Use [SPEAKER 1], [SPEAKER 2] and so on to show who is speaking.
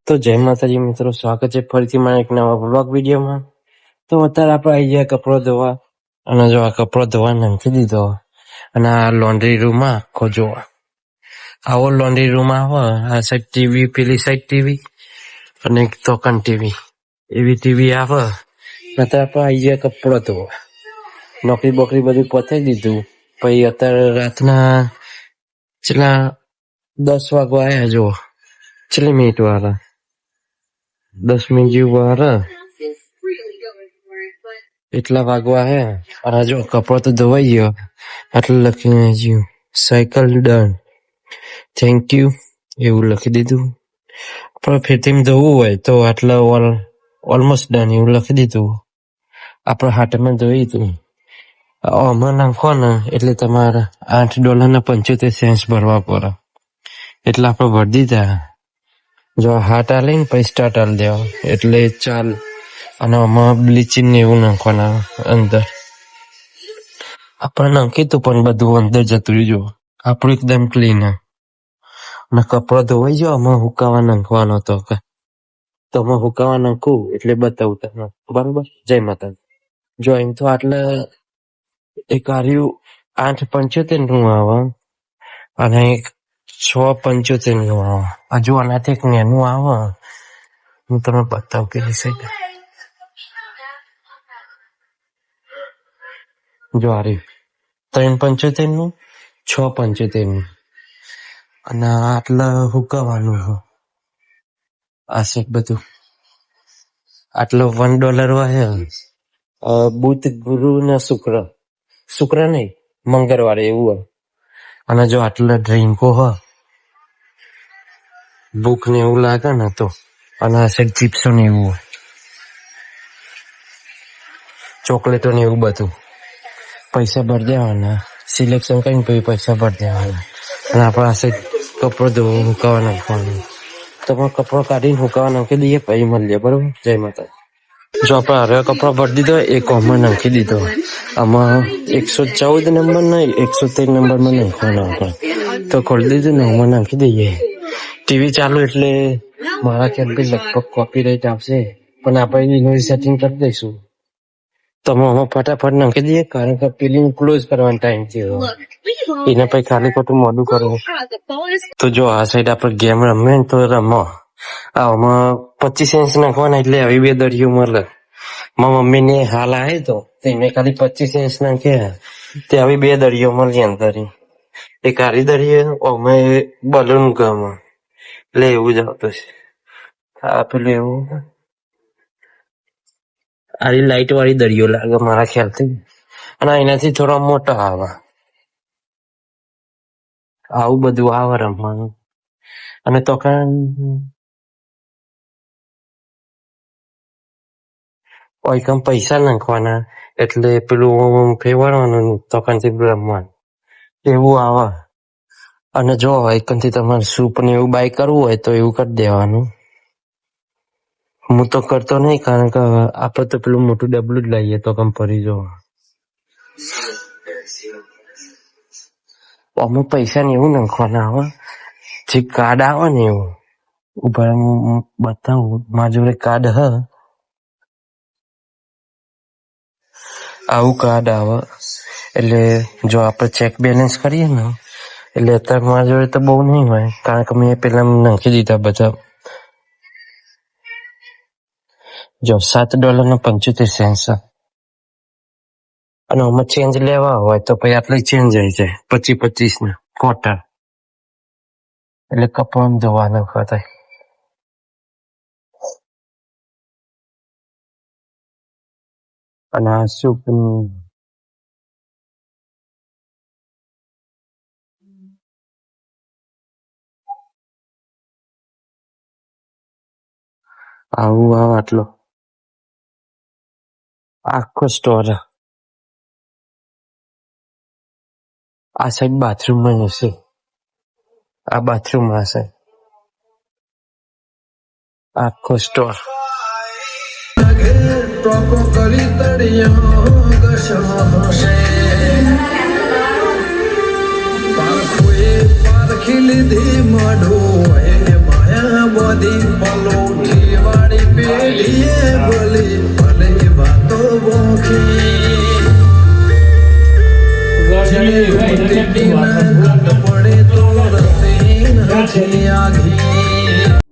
[SPEAKER 1] તો જય માતાજી મિત્રો, સ્વાગત છે ફરીથી મારા એક નવા બ્લોગ વિડીયોમાં. તો અત્યારે આપણે આવી ગયા કપડો ધોવા, અને જો આ કપડો ધોવા નાખી દીધો, અને આ લોન્ડ્રી રૂમ આખો જોવા આવો લોન્ડ્રી રૂમ આવે. આ સાઈડ ટીવી, પેલી સાઈડ ટીવી, અને એક તોકન ટીવી, એવી ટીવી આવે. અત્યારે આપણે આવી ગયા કપડો ધોવા, નોકરી બોકરી બધું પતાવી દીધું. પછી અત્યારે રાતના છેલ્લા 10 વાગવા આવ્યા. જો છેલ્લી મિનિટ વાળા 10 મિનિટ જેવું વાર એટલા વાગવા હે. અને જો કપડો તો ધોવાઈ ગયો, આટલું લખીને જ્યું સાયકલ ડન, થેન્ક યુ એવું લખી દીધું. પણ ફેરથી ધોવું હોય તો આટલા ઓલમોસ્ટ ડન એવું લખી દીધું. આપણે હાથમાં ધોઈ હતું આમાં નાખો ને એટલે તમારે $8.75 ભરવા પડે. એટલે આપણે ભરી દીધા. જો હાથ આ લઈને પછી સ્ટાર્ટ આલી દેવા એટલે ચાલ. અને આમાં બ્લીચિંગ ને એવું નાખવાના અંદર. આપણે નાખી તું પણ બધું અંદર જતું રહ્યું. આપણું એકદમ ક્લીન. અને કપડો ધોવાઈ ગયો, આમાં હુકાવા નાખવાનો હતો. તો આમાં હુકાવા નાખું એટલે બતાવું તમને, બરોબર. જય માતાજી. જો એમ તો આટલે એક આર્યું 8.75 નું આવે, અને એક 6.75 નું આવે. હજુ આનાથી એક નેનું આવે, હું તમને બતાવું કે સાઈડ. જો આ રહ્યું 3.75 નું, 6.75 નું, અને આટલા હુકાવાનું. આ સેટ બધું આટલો $1 હોય. બુધ, ગુરુ ને શુક્ર નહીં, મંગળવારે એવું હોય. અને જો આટલા ડ્રિંકો હ, ભૂખ ને એવું લાગે ને તો. અને આ સાઈડ ચિપ્સો ને એવું હોય, ચોકલેટો ને એવું બધું. પૈસા ભરી દેવાના, સિલેક્શન કરીને પછી પૈસા ભરી દેવાના. અને આપણે આ સાઈડ કપડો ધોવા હુકાવા નાખવાનું. તો કપડો કાઢીને હુકાવા નાખી દઈએ, પછી મળીએ, બરોબર. જય માતા. જો આપણે હવે કપડો ભરી દીધો, એક આમાં નાખી દીધો. આમાં 114 નંબર નહીં, 113 નંબરમાં નાખવાનો આપણે. તો ખોલી દીધું ને આમાં નાખી દઈએ. ટીવી ચાલુ એટલે મારા ખ્યાલથી લગભગ કોપીરાઇટ આવશે, પણ આપણે એનું સેટિંગ કરી દઈશું. તો આમાં ફટાફટ નાખી દઈએ, કારણ કે પેલી ક્લોઝ કરવાનો ટાઈમ થયો. એને પછી ખાલી ખોટું મોડું કરવું. તો જો આ સાઈડ આપણે ગેમ રમીએ ને તો રમો. આમાં 25 ઇંચ નાખવાના એટલે આવી 2 દરિયો મળે. મારા મમ્મીને હાલ આવે તો એને ખાલી 25 ઇંચ નાખ્યા, તે આવી 2 દરિયો મળી અંદર. એક આરી દરિયો, અમે બલૂન ગમે એટલે એવું જ આવતું છે. આ પેલું એવું આરી લાઈટ વાળી દરિયો લાગે મારા ખ્યાલથી. અને એનાથી થોડા મોટા આવે. આવું બધું આવે રમવાનું. અને તો કમ પૈસા નાખવાના એટલે પેલું ફેરવાનું, તોકાનથી રમવાનું એવું આવે. અને જો એકથી તમારે સૂપ ને એવું બાય કરવું હોય તો એવું કરી દેવાનું. હું તો કરતો નહીં, કારણ કે આપણે તો પેલું મોટું ડબલું જ લઈએ તો કમ ફરી જો. આમાં પૈસા ને એવું નાખવાના આવે, જે કાર્ડ આવે ને એવું. ઉભા હું બતાવું, મારા જોડે કાર્ડ હ, આવું કાર્ડ આવે. એટલે જો આપણે ચેક બેલેન્સ કરીએ ને, એટલે અત્યારે મારા જોડે તો બહુ નહીં હોય, કારણ કે મેં પેલા નાખી દીધા બધા. જો $7.75. અને આમાં ચેન્જ લેવા હોય તો પછી આટલી ચેન્જ આવી જાય, 25 ના ક્વાર્ટર. એટલે કપડાં ધોવાના થાય. અને આ સૂપ આવું આવે. આટલો આખો સ્ટોર. આ સાઈડ બાથરૂમમાં હશે, આ બાથરૂમમાં હશે આખો સ્ટોર. લીધી માડો માયા
[SPEAKER 2] બધી પલોઠી વાળી પેઢીએ ભલે ભલે વાતો બોખી પડે તો રતે નથી આઘી